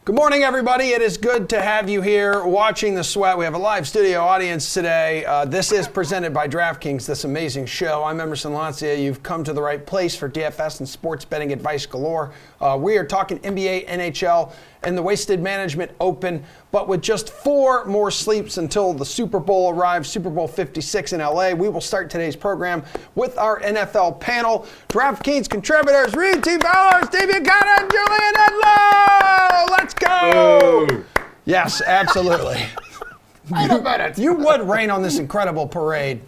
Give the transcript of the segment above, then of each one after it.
Good morning, everybody. It is good to have you here watching The Sweat. We have a live studio audience today. This is presented by DraftKings, this amazing show. I'm Emerson Lotzia. You've come to the right place for DFS and sports betting advice galore. We are talking NBA, NHL, and the Wasted Management Open, but with just 4 more sleeps until the Super Bowl arrives, Super Bowl 56 in LA. We will start today's program with our NFL panel. DraftKings contributors, Reed T. Bowers, Damian Jones, and Julian Edlow. Let's go! Ooh. Yes, absolutely. You would rain on this incredible parade,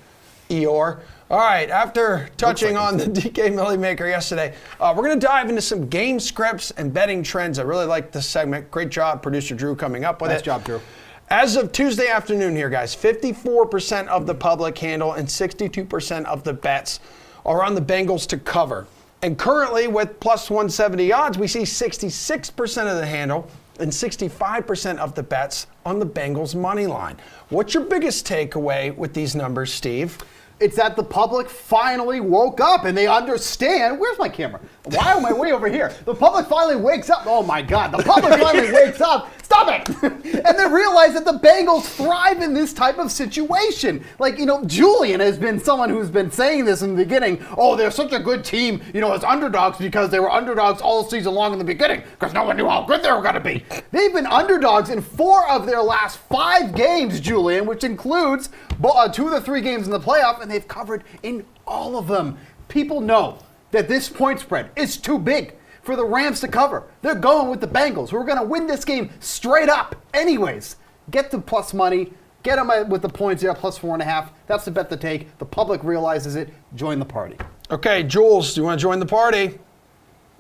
Eeyore. All right, after touching on the DK Millie Maker yesterday, we're going to dive into some game scripts and betting trends. I really like this segment. Great job, producer Drew, coming up with it. Nice job, Drew. As of Tuesday afternoon here, guys, 54% of the public handle and 62% of the bets are on the Bengals to cover. And currently, with plus 170 odds, we see 66% of the handle and 65% of the bets on the Bengals money line. What's your biggest takeaway with these numbers, Steve? It's that the public finally woke up and they understand. Where's my camera? Why am I way over here? The public finally wakes up. Oh my God, the public finally wakes up. Stop it! And they realize that the Bengals thrive in this type of situation. Like, Julian has been someone who's been saying this in the beginning. Oh, they're such a good team, as underdogs because they were underdogs all season long in the beginning because no one knew how good they were going to be. They've been underdogs in 4 of their last 5 games, Julian, which includes 2 of the 3 games in the playoff, and they've covered in all of them. People know that this point spread is too big for the Rams to cover. They're going with the Bengals, who are going to win this game straight up anyways. Get the plus money. Get them with the points there, plus 4.5. That's the bet to take. The public realizes it. Join the party. Okay, Jules, do you want to join the party?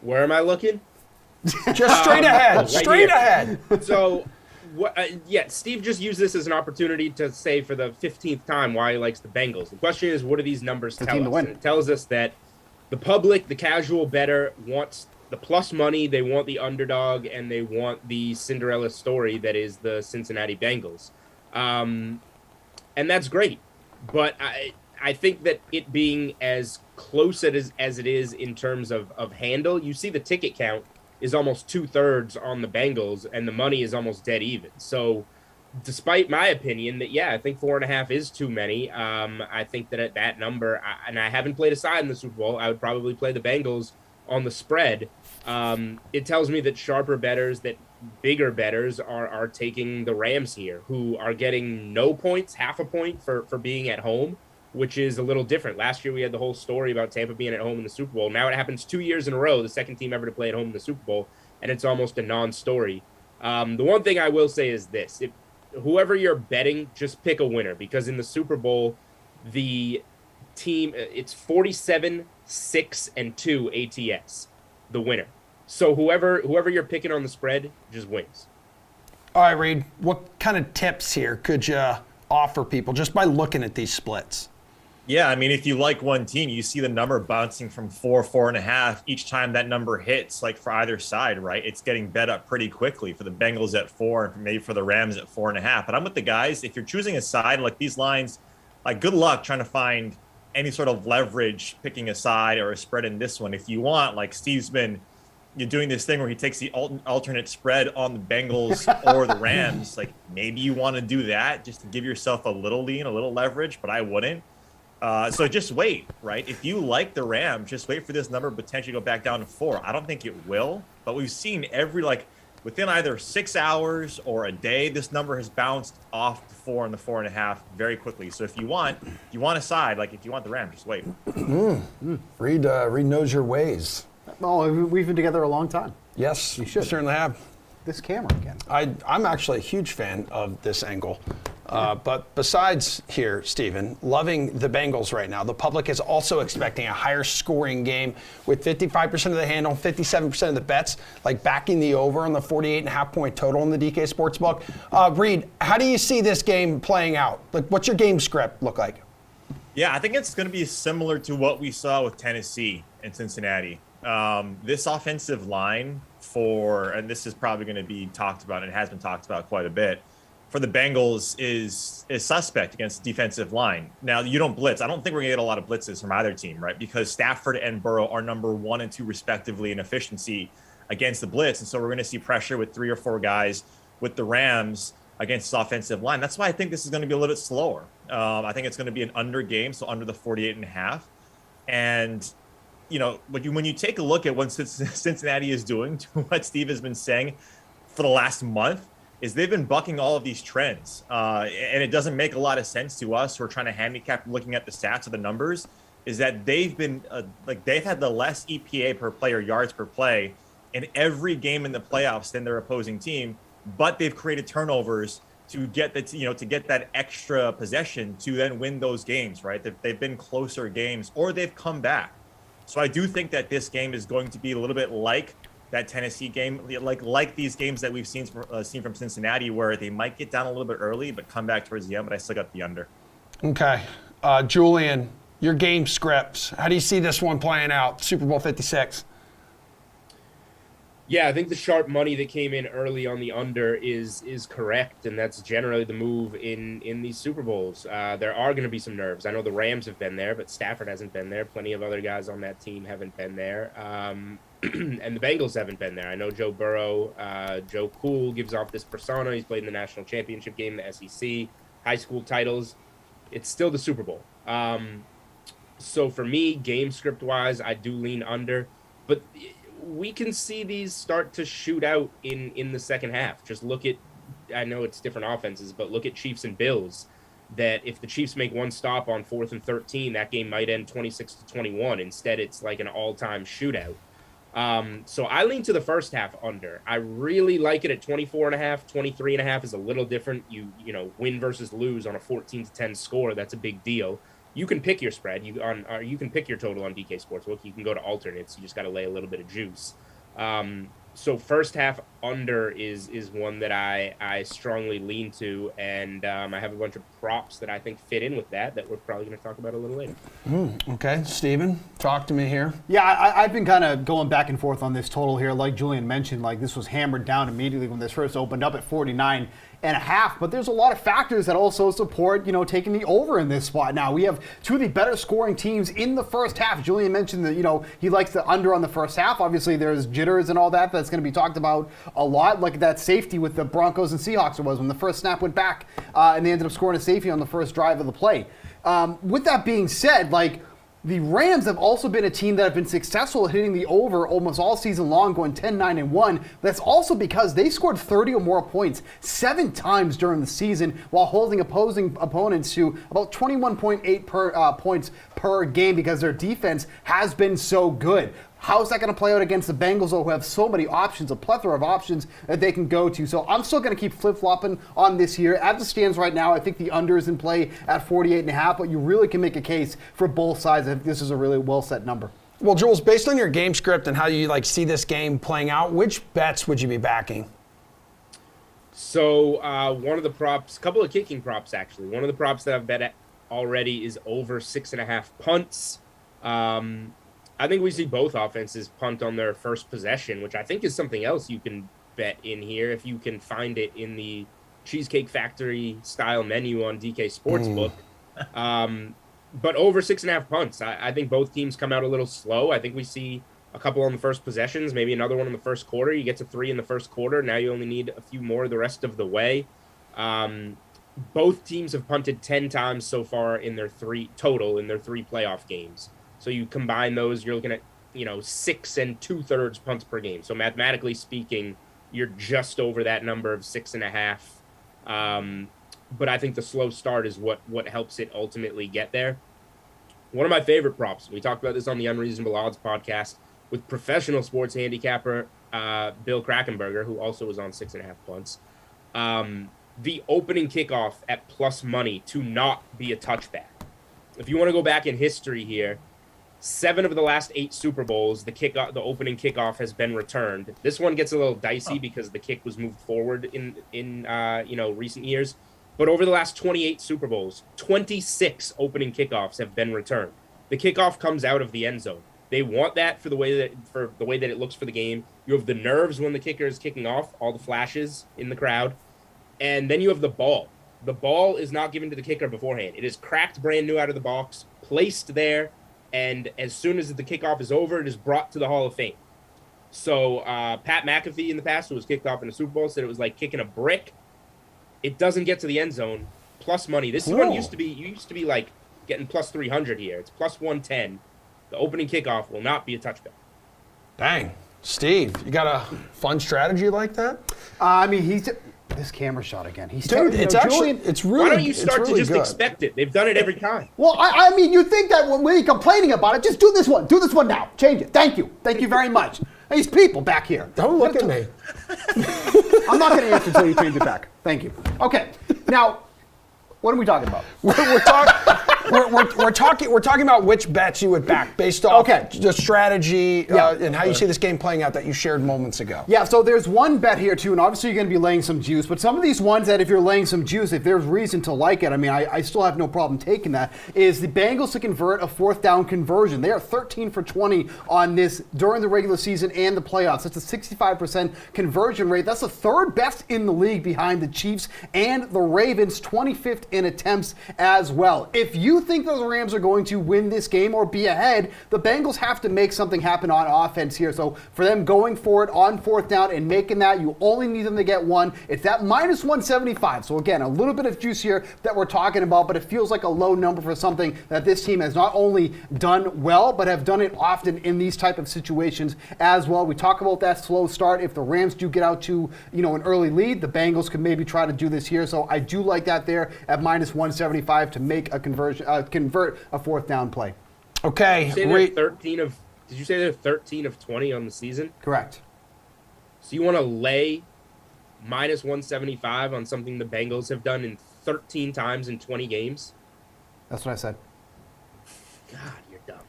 Where am I looking? Just straight ahead. Straight ahead. So, Steve just used this as an opportunity to say for the 15th time why he likes the Bengals. The question is, what do these numbers tell us? And it tells us that the public, the casual bettor, wants the plus money, they want the underdog, and they want the Cinderella story that is the Cincinnati Bengals. And that's great. But I think that it being as close as it is in terms of handle, you see the ticket count is almost 2/3 on the Bengals, and the money is almost dead even. So despite my opinion that, I think 4.5 is too many, I think that at that number, and I haven't played a side in the Super Bowl, I would probably play the Bengals on the spread. It tells me that sharper bettors, that bigger bettors are taking the Rams here, who are getting no points, half a point for being at home, which is a little different. Last year we had the whole story about Tampa being at home in the Super Bowl. Now it happens 2 years in a row, the second team ever to play at home in the Super Bowl, and it's almost a non-story. The one thing I will say is this. If whoever you're betting, just pick a winner, because in the Super Bowl, the team, it's 47-6-2 ATS, the winner. So whoever you're picking on the spread just wins. All right, Reed, what kind of tips here could you offer people just by looking at these splits? Yeah, I mean, if you like one team, you see the number bouncing from 4.5 each time that number hits, like for either side, right? It's getting bet up pretty quickly for the Bengals at 4 and maybe for the Rams at 4.5. But I'm with the guys. If you're choosing a side, like these lines, like good luck trying to find any sort of leverage picking a side or a spread in this one. If you want, like Steve's been doing this thing where he takes the alternate spread on the Bengals or the Rams, like maybe you want to do that just to give yourself a little lean, a little leverage, but I wouldn't. So just wait, right? If you like the Rams, just wait for this number potentially go back down to 4. I don't think it will, but we've seen within either 6 hours or a day, this number has bounced off the 4 and the 4.5 very quickly. So if you want a side, like if you want the Rams, just wait. Reed knows your ways. Oh, we've been together a long time. Yes, you should. Certainly have. This camera again. I'm actually a huge fan of this angle. But besides here, Steven, loving the Bengals right now, the public is also expecting a higher scoring game with 55% of the handle, 57% of the bets, like backing the over on the 48.5 point total in the DK Sportsbook. Reed, how do you see this game playing out? Like, what's your game script look like? Yeah, I think it's going to be similar to what we saw with Tennessee and Cincinnati. This offensive line and this is probably going to be talked about, and it has been talked about quite a bit, for the Bengals is suspect against the defensive line. Now, you don't blitz. I don't think we're going to get a lot of blitzes from either team, right? Because Stafford and Burrow are number 1 and 2 respectively in efficiency against the blitz. And so we're going to see pressure with 3 or 4 guys with the Rams against this offensive line. That's why I think this is going to be a little bit slower. I think it's going to be an under game, so under the 48.5. And, when you take a look at what Cincinnati is doing, to what Steve has been saying for the last month, is they've been bucking all of these trends. And it doesn't make a lot of sense to us who are trying to handicap looking at the stats or the numbers, is that they've been they've had the less EPA per play or yards per play in every game in the playoffs than their opposing team, but they've created turnovers to get to get that extra possession to then win those games, right? They've been closer games, or they've come back. So I do think that this game is going to be a little bit like that Tennessee game, like these games that we've seen from Cincinnati, where they might get down a little bit early but come back towards the end. But I still got the under. Okay, Julian, your game scripts. How do you see this one playing out? Super Bowl 56. Yeah, I think the sharp money that came in early on the under is correct, and that's generally the move in these Super Bowls. There are going to be some nerves. I know the Rams have been there, but Stafford hasn't been there. Plenty of other guys on that team haven't been there. And the Bengals haven't been there. I know Joe Burrow, Joe Cool gives off this persona. He's played in the national championship game, the SEC, high school titles. It's still the Super Bowl. So for me, game script-wise, I do lean under. But we can see these start to shoot out in the second half. Just look at, I know it's different offenses, but look at Chiefs and Bills, that if the Chiefs make one stop on 4th and 13, that game might end 26-21. Instead, it's like an all-time shootout. So I lean to the first half under. I really like it at 24.5. 23.5 is a little different. You win versus lose on a 14-10 score. That's a big deal. You can pick your spread. You can pick your total on DK Sportsbook. You can go to alternates. You just got to lay a little bit of juice. So first half under is one that I strongly lean to, and I have a bunch of props that I think fit in with that we're probably going to talk about a little later. Okay, Steven, talk to me here. Yeah, I've been kind of going back and forth on this total here. Like Julian mentioned, this was hammered down immediately when this first opened up at 49.5, but there's a lot of factors that also support, taking the over in this spot. Now, we have two of the better scoring teams in the first half. Julian mentioned that, he likes the under on the first half. Obviously, there's jitters and all that's going to be talked about a lot, like that safety with the Broncos and Seahawks was when the first snap went back and they ended up scoring a safety on the first drive of the play. With that being said, the Rams have also been a team that have been successful at hitting the over almost all season long, going 10-9-1. That's also because they scored 30 or more points 7 times during the season while holding opposing opponents to about 21.8 points per game because their defense has been so good. How's that going to play out against the Bengals, who have so many options, a plethora of options that they can go to? So I'm still going to keep flip-flopping on this here. As it stands right now, I think the under is in play at 48.5, but you really can make a case for both sides. I think this is a really well-set number. Well, Jules, based on your game script and how you see this game playing out, which bets would you be backing? So one of the props, a couple of kicking props actually. One of the props that I've bet at already is over 6.5 punts. I think we see both offenses punt on their first possession, which I think is something else you can bet in here if you can find it in the Cheesecake Factory style menu on DK Sportsbook. But over 6.5 punts. I think both teams come out a little slow. I think we see a couple on the first possessions, maybe another one in the first quarter. You get to 3 in the first quarter. Now you only need a few more the rest of the way. Both teams have punted 10 times so far in their 3 playoff games. So you combine those, you're looking at, 6 2/3 punts per game. So mathematically speaking, you're just over that number of 6.5. But I think the slow start is what helps it ultimately get there. One of my favorite props, we talked about this on the Unreasonable Odds podcast with professional sports handicapper Bill Krakenberger, who also was on 6.5 punts. The opening kickoff at plus money to not be a touchback. If you want to go back in history here, 7 of the last 8 Super Bowls, the opening kickoff has been returned. This one gets a little dicey because the kick was moved forward in recent years. But over the last 28 Super Bowls, 26 opening kickoffs have been returned. The kickoff comes out of the end zone. They want that for the way that it looks for the game. You have the nerves when the kicker is kicking off, all the flashes in the crowd, and then you have the ball. The ball is not given to the kicker beforehand. It is cracked brand new out of the box, placed there. And as soon as the kickoff is over, it is brought to the Hall of Fame. So Pat McAfee in the past, who was kicked off in the Super Bowl, said it was like kicking a brick. It doesn't get to the end zone. Plus money. This one used to be like getting plus 300 here. It's plus 110. The opening kickoff will not be a touchback. Dang. Steve, you got a fun strategy like that? I mean, this camera shot again. Dude, it's actually, it's really Why don't you start really to just good. expect it? They've done it every time. Well, I mean, you think that when you're complaining about it, just do this one. Do this one now. Change it. Thank you. Thank you very much. These people back here. Don't look at me. I'm not going to answer until you change it back. Thank you. Okay. Now, what are we talking about? We're talking about which bets you would back based off the strategy and how you see this game playing out that you shared moments ago. Yeah, so there's one bet here too, and obviously you're going to be laying some juice, but some of these ones that if you're laying some juice, if there's reason to like it, I mean, I still have no problem taking that, is the Bengals to convert a fourth down conversion. They are 13 for 20 on this during the regular season and the playoffs. That's a 65% conversion rate. That's the third best in the league behind the Chiefs and the Ravens, 25th in attempts as well. If you think that the Rams are going to win this game or be ahead, the Bengals have to make something happen on offense here. So for them going for it on fourth down and making that, you only need them to get one. It's that minus 175. So again, a little bit of juice here that we're talking about, but it feels like a low number for something that this team has not only done well, but have done it often in these type of situations as well. We talk about that slow start. If the Rams do get out to, an early lead, the Bengals could maybe try to do this here. So I do like that there at minus 175 to make a convert a fourth down play. Okay. Did you say they're 13 of 20 on the season? Correct. So you want to lay minus 175 on something the Bengals have done in 13 times in 20 games? That's what I said. God, you're dumb.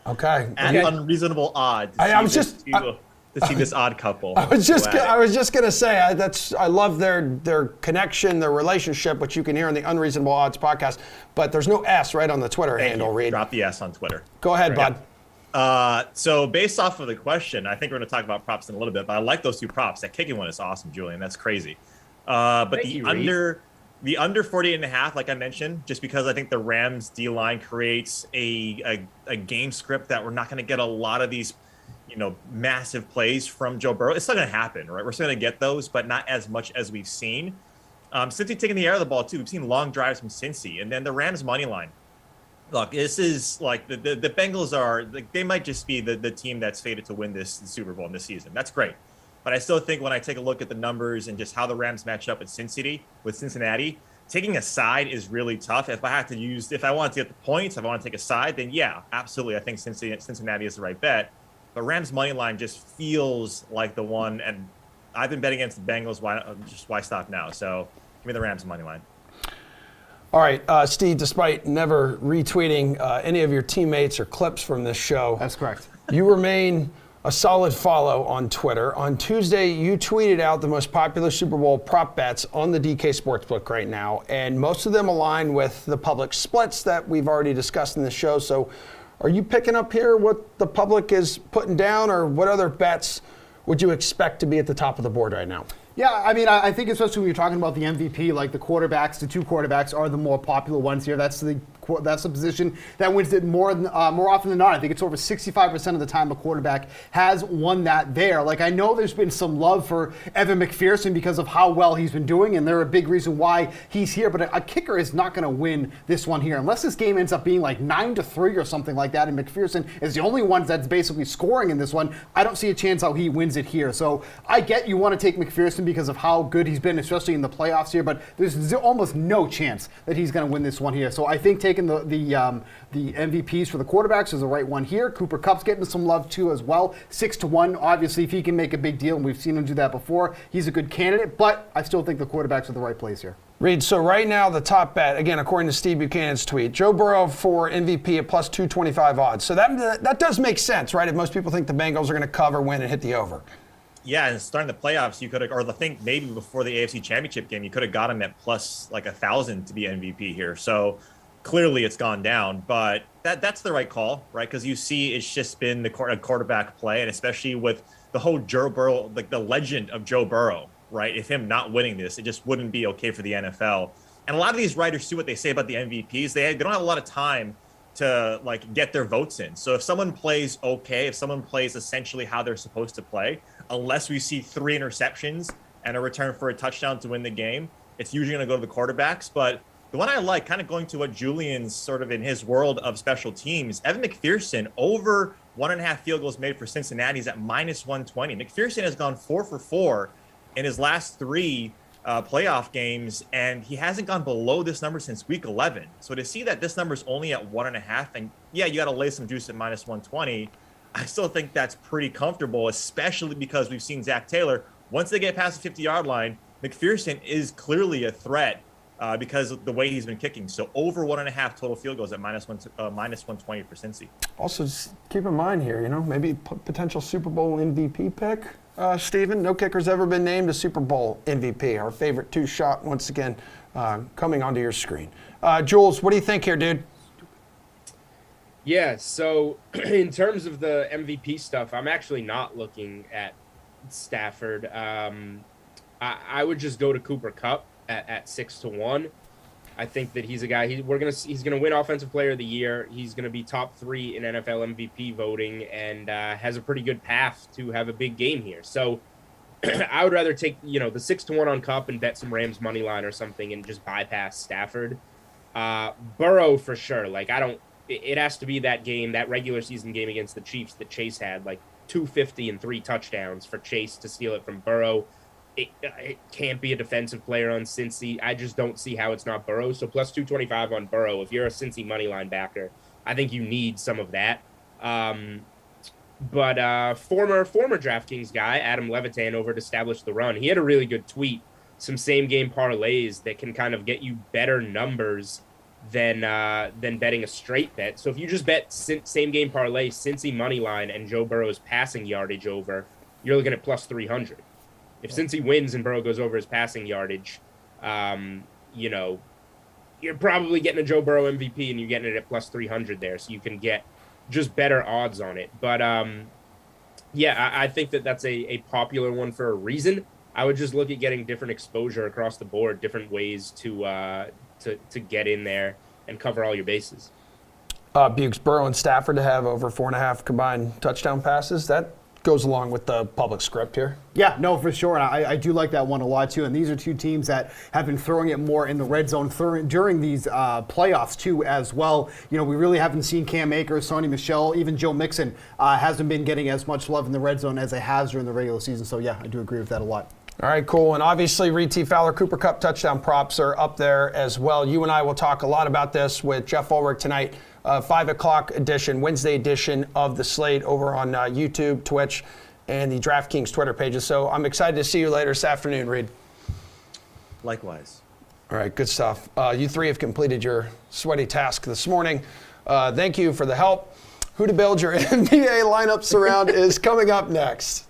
Okay. At unreasonable odds. To see this odd couple. I was just gonna say I love their connection, their relationship, which you can hear on the Unreasonable Odds podcast. But there's no S right on the Twitter handle. Reed, drop the S on Twitter. Go ahead, bud. So based off of the question, I think we're going to talk about props in a little bit. But I like those two props. That kicking one is awesome, Julian. That's crazy. But the under 48.5, like I mentioned, just because I think the Rams D line creates a game script that we're not going to get a lot of these massive plays from Joe Burrow. It's still going to happen, right? We're still going to get those, but not as much as we've seen. Cincy taking the air of the ball, too. We've seen long drives from Cincy. And then the Rams money line. Look, this is like the Bengals are, they might just be the team that's fated to win this Super Bowl in this season. That's great. But I still think when I take a look at the numbers and just how the Rams match up with Cincinnati, taking a side is really tough. If I want to get the points, if I want to take a side, then yeah, absolutely. I think Cincinnati is the right bet. But Rams money line just feels like the one, and I've been betting against the Bengals. Why stop now? So give me the Rams money line. All right, Steve, despite never retweeting any of your teammates or clips from this show. That's correct. You remain a solid follow on Twitter. On Tuesday, you tweeted out the most popular Super Bowl prop bets on the DK Sportsbook right now, and most of them align with the public splits that we've already discussed in the show. So are you picking up here what the public is putting down, or what other bets would you expect to be at the top of the board right now? Yeah, I mean, I think especially when you're talking about the MVP, like the quarterbacks, the two quarterbacks are the more popular ones here. That's the position that wins it more often than not. I think it's over 65% of the time a quarterback has won that there. Like, I know there's been some love for Evan Mcpherson because of how well he's been doing, and they're a big reason why he's here. But a kicker is not going to win this one here unless this game ends up being like 9-3 or something like that. And Mcpherson is the only one that's basically scoring in this one. I don't see a chance how he wins it here. So I get you want to take Mcpherson because of how good he's been, especially in the playoffs here. But there's almost no chance that he's going to win this one here. So I think taking the MVPs for the quarterbacks is the right one here. Cooper Kupp's getting some love too as well. 6-1. Obviously, if he can make a big deal, and we've seen him do that before, he's a good candidate. But I still think the quarterbacks are the right place here. Reed, so right now the top bet, again, according to Steve Buchanan's tweet, Joe Burrow for MVP at plus 225 odds. So that does make sense, right? If most people think the Bengals are going to cover, win, and hit the over. Yeah, and starting the playoffs, you could have, or I think maybe before the AFC Championship game, you could have got him at plus like 1,000 to be MVP here. So clearly it's gone down, but that's the right call, right? Because you see it's just been a quarterback play, and especially with the whole Joe Burrow, like the legend of Joe Burrow, right? If him not winning this, it just wouldn't be okay for the NFL. And a lot of these writers see what they say about the MVPs. They don't have a lot of time to like get their votes in. So if someone plays okay, if someone plays essentially how they're supposed to play, unless we see 3 interceptions and a return for a touchdown to win the game, it's usually going to go to the quarterbacks. But the one I like, kind of going to what Julian's sort of in his world of special teams, Evan Mcpherson, over 1.5 field goals made for Cincinnati is at -120. Mcpherson has gone 4 for 4 in his last 3 playoff games, and he hasn't gone below this number since week 11. So to see that this number is only at 1.5, and yeah, you got to lay some juice at -120. I still think that's pretty comfortable, especially because we've seen Zach Taylor. Once they get past the 50-yard line, Mcpherson is clearly a threat because of the way he's been kicking. So over 1.5 total field goals at -120 for Cincy. Also, just keep in mind here, maybe potential Super Bowl MVP pick. Steven, no kicker's ever been named a Super Bowl MVP. Our favorite 2-shot, once again, coming onto your screen. Jules, what do you think here, dude? Yeah, so in terms of the MVP stuff, I'm actually not looking at Stafford. I would just go to Cooper Kupp at 6-1. I think that he's a guy. He's gonna win Offensive Player of the Year. He's gonna be top 3 in NFL MVP voting, and has a pretty good path to have a big game here. So I would rather take the 6-1 on Kupp and bet some Rams money line or something, and just bypass Stafford. Burrow for sure. Like it has to be that game, that regular season game against the Chiefs that Chase had, like 250 and 3 touchdowns for Chase to steal it from Burrow. It can't be a defensive player on Cincy. I just don't see how it's not Burrow. So plus 225 on Burrow. If you're a Cincy money line backer, I think you need some of that. But former DraftKings guy, Adam Levitan, over at Establish the Run, he had a really good tweet. Some same game parlays that can kind of get you better numbers than betting a straight bet. So if you just bet same game parlay, Cincy money line, and Joe Burrow's passing yardage over, you're looking at plus 300. If Cincy wins and Burrow goes over his passing yardage, you're probably getting a Joe Burrow MVP, and you're getting it at plus 300 there, so you can get just better odds on it. But I think that's a popular one for a reason. I would just look at getting different exposure across the board, different ways to get in there and cover all your bases. Bukes, Burrow and Stafford to have over 4.5 combined touchdown passes. That goes along with the public script here. Yeah, no, for sure. And I do like that one a lot, too. And these are 2 teams that have been throwing it more in the red zone during these playoffs, too, as well. We really haven't seen Cam Akers, Sonny Michel, even Joe Mixon hasn't been getting as much love in the red zone as they have during the regular season. So, yeah, I do agree with that a lot. All right, cool. And obviously, Reed T. Fowler, Cooper Kupp touchdown props are up there as well. You and I will talk a lot about this with Jeff Ulrich tonight. 5 o'clock edition, Wednesday edition of the slate over on YouTube, Twitch, and the DraftKings Twitter pages. So I'm excited to see you later this afternoon, Reed. Likewise. All right, good stuff. You 3 have completed your sweaty task this morning. Thank you for the help. Who to build your NBA lineups around is coming up next.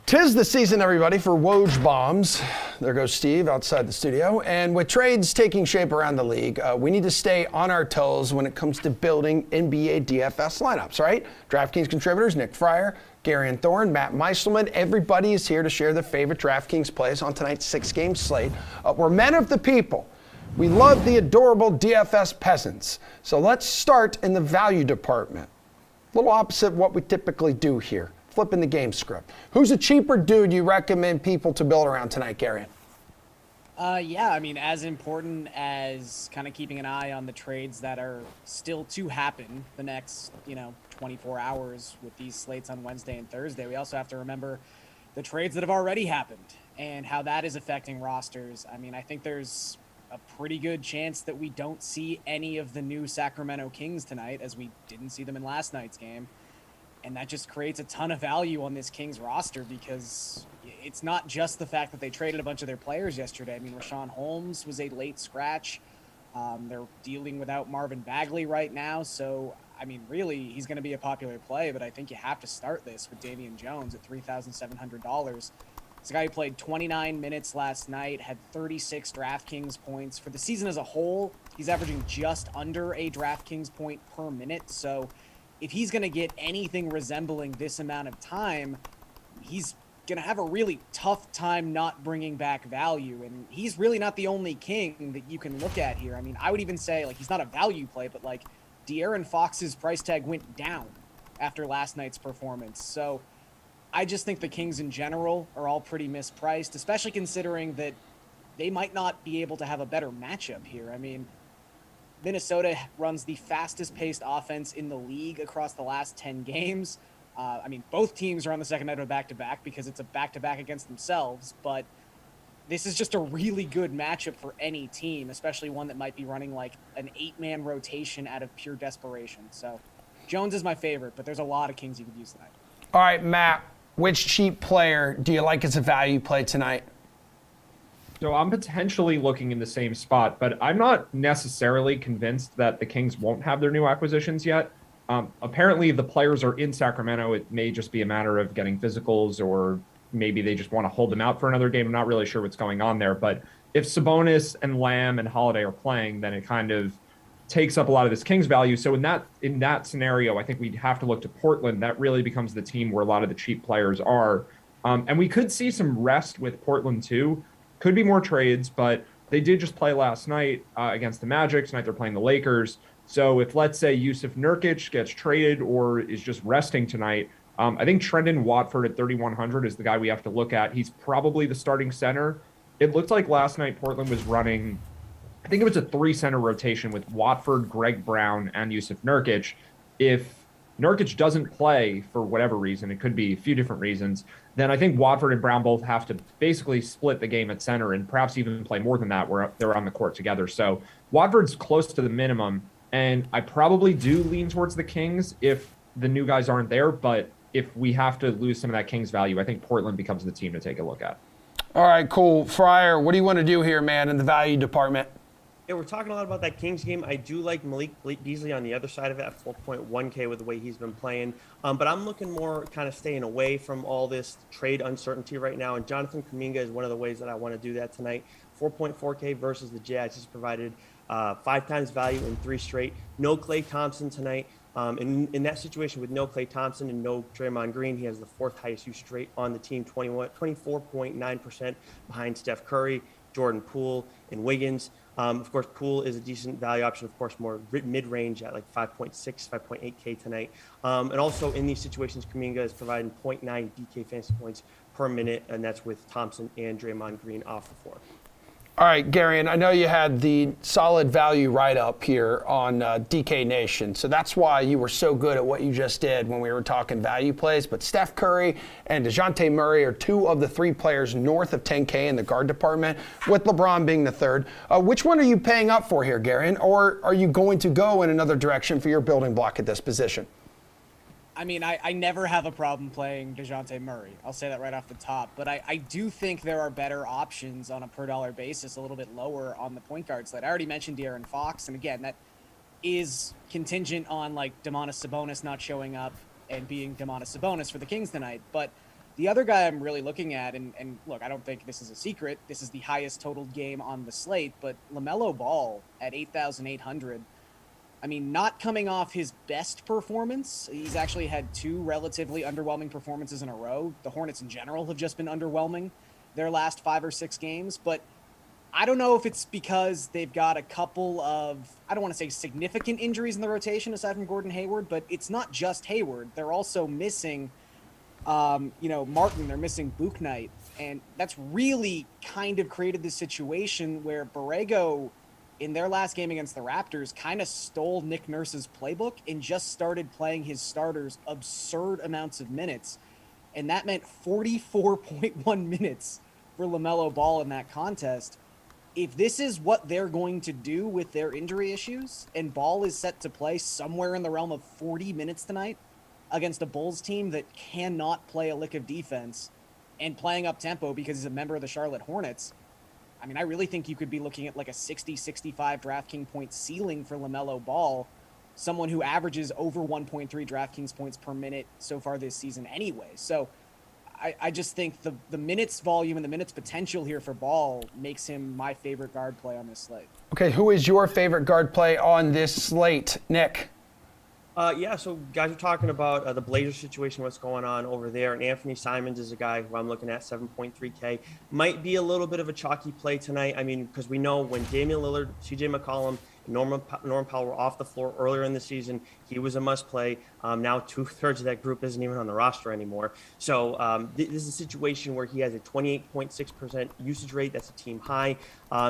Tis the season, everybody, for Woj bombs. There goes Steve outside the studio. And with trades taking shape around the league, we need to stay on our toes when it comes to building NBA DFS lineups, right? DraftKings contributors Nick Fryer, Gary and Thorne, Matt Meiselman, everybody is here to share their favorite DraftKings plays on tonight's 6-game slate. We're men of the people. We love the adorable DFS peasants. So let's start in the value department. A little opposite what we typically do here. Flipping the game script. Who's a cheaper dude you recommend people to build around tonight, Gary? Yeah, I mean, as important as kind of keeping an eye on the trades that are still to happen the next, 24 hours with these slates on Wednesday and Thursday, we also have to remember the trades that have already happened and how that is affecting rosters. I mean, I think there's a pretty good chance that we don't see any of the new Sacramento Kings tonight, as we didn't see them in last night's game. And that just creates a ton of value on this Kings roster, because it's not just the fact that they traded a bunch of their players yesterday. I mean, Rashawn Holmes was a late scratch. They're dealing without Marvin Bagley right now. So, I mean, really, he's going to be a popular play, but I think you have to start this with Damian Jones at $3,700. It's a guy who played 29 minutes last night, had 36 DraftKings points. For the season as a whole, he's averaging just under a DraftKings point per minute. So if he's going to get anything resembling this amount of time, he's going to have a really tough time not bringing back value. And he's really not the only King that you can look at here. I mean, I would even say, he's not a value play, but, De'Aaron Fox's price tag went down after last night's performance. So I just think the Kings in general are all pretty mispriced, especially considering that they might not be able to have a better matchup here. I mean, Minnesota runs the fastest paced offense in the league across the last 10 games. I mean, both teams are on the second night of a back-to-back because it's a back-to-back against themselves, but this is just a really good matchup for any team, especially one that might be running an 8-man rotation out of pure desperation. So Jones is my favorite, but there's a lot of Kings you could use tonight. All right, Matt, which cheap player do you like as a value play tonight? So I'm potentially looking in the same spot, but I'm not necessarily convinced that the Kings won't have their new acquisitions yet. Apparently, the players are in Sacramento. It may just be a matter of getting physicals, or maybe they just want to hold them out for another game. I'm not really sure what's going on there. But if Sabonis and Lamb and Holiday are playing, then it kind of takes up a lot of this Kings value. So in that scenario, I think we'd have to look to Portland. That really becomes the team where a lot of the cheap players are. And we could see some rest with Portland too. Could be more trades, but they did just play last night against the Magic. Tonight they're playing the Lakers. So if, let's say, Yusuf Nurkic gets traded or is just resting tonight, I think Trendon Watford at 3,100 is the guy we have to look at. He's probably the starting center. It looked like last night Portland was running, I think it was a 3-center rotation with Watford, Greg Brown, and Yusuf Nurkic. If Nurkic doesn't play for whatever reason, it could be a few different reasons, then I think Watford and Brown both have to basically split the game at center and perhaps even play more than that where they're on the court together. So Watford's close to the minimum, and I probably do lean towards the Kings if the new guys aren't there, but if we have to lose some of that Kings value, I think Portland becomes the team to take a look at. All right, cool. Fryer, what do you want to do here, man, in the value department? Yeah, we're talking a lot about that Kings game. I do like Malik Beasley on the other side of it at 4.1K with the way he's been playing. But I'm looking more kind of staying away from all this trade uncertainty right now. And Jonathan Kuminga is one of the ways that I want to do that tonight. 4.4K versus the Jazz. He's provided 5 times value in 3 straight. No Klay Thompson tonight. In that situation with no Klay Thompson and no Draymond Green, he has the 4th highest usage rate on the team, 24.9% behind Steph Curry, Jordan Poole, and Wiggins. Of course, Poole is a decent value option, of course, more mid-range at 5.6, 5.8K tonight. And also in these situations, Kuminga is providing 0.9 DK fantasy points per minute, and that's with Thompson and Draymond Green off the floor. All right, Gary, and I know you had the solid value write-up here on DK Nation, so that's why you were so good at what you just did when we were talking value plays. But Steph Curry and DeJounte Murray are 2 of the 3 players north of 10K in the guard department, with LeBron being the 3rd. Which one are you paying up for here, Gary, or are you going to go in another direction for your building block at this position? I mean, I never have a problem playing DeJounte Murray. I'll say that right off the top. But I do think there are better options on a per-dollar basis, a little bit lower on the point guard slate. I already mentioned De'Aaron Fox, and again, that is contingent on, Domantas Sabonis not showing up and being Domantas Sabonis for the Kings tonight. But the other guy I'm really looking at, and look, I don't think this is a secret. This is the highest totaled game on the slate, but LaMelo Ball at 8,800. I mean, not coming off his best performance. He's actually had 2 relatively underwhelming performances in a row. The Hornets in general have just been underwhelming their last 5 or 6 games. But I don't know if it's because they've got a couple of, I don't want to say significant injuries in the rotation aside from Gordon Hayward, but it's not just Hayward. They're also missing, Martin. They're missing Buchnight. And that's really kind of created this situation where Borrego, in their last game against the Raptors, kind of stole Nick Nurse's playbook and just started playing his starters absurd amounts of minutes. And that meant 44.1 minutes for LaMelo Ball in that contest. If this is what they're going to do with their injury issues, and Ball is set to play somewhere in the realm of 40 minutes tonight against a Bulls team that cannot play a lick of defense and playing up tempo because he's a member of the Charlotte Hornets, I mean, I really think you could be looking at like a 60, 65 DraftKings point ceiling for LaMelo Ball, someone who averages over 1.3 DraftKings points per minute so far this season anyway. So I just think the minutes volume and the minutes potential here for Ball makes him my favorite guard play on this slate. Okay, who is your favorite guard play on this slate, Nick? So guys are talking about the Blazers situation, what's going on over there. And Anthony Simons is a guy who I'm looking at 7.3K. Might be a little bit of a chalky play tonight. I mean, because we know when Damian Lillard, CJ McCollum, Norman Powell were off the floor earlier in the season, he was a must play. Now 2/3 of that group isn't even on the roster anymore. So this is a situation where he has a 28.6% usage rate. That's a team high.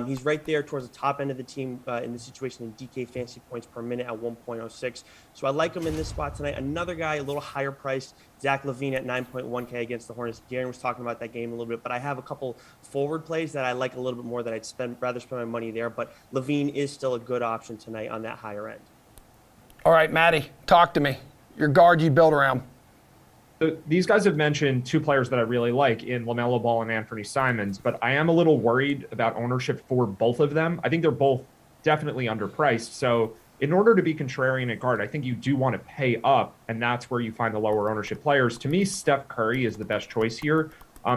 He's right there towards the top end of the team in this situation in DK fantasy points per minute at 1.06. So I like him in this spot tonight. Another guy a little higher priced, Zach Levine at 9.1K against the Hornets. Darren was talking about that game a little bit, but I have a couple forward plays that I like a little bit more that I'd rather spend my money there. But Levine is still a good option tonight on that higher end. All right, Maddie, talk to me. Your guard you build around. So these guys have mentioned two players that I really like in LaMelo Ball and Anthony Simons, but I am a little worried about ownership for both of them. I think they're both definitely underpriced. So in order to be contrarian at guard, I think you do want to pay up, and that's where you find the lower ownership players. To me, Steph Curry is the best choice here.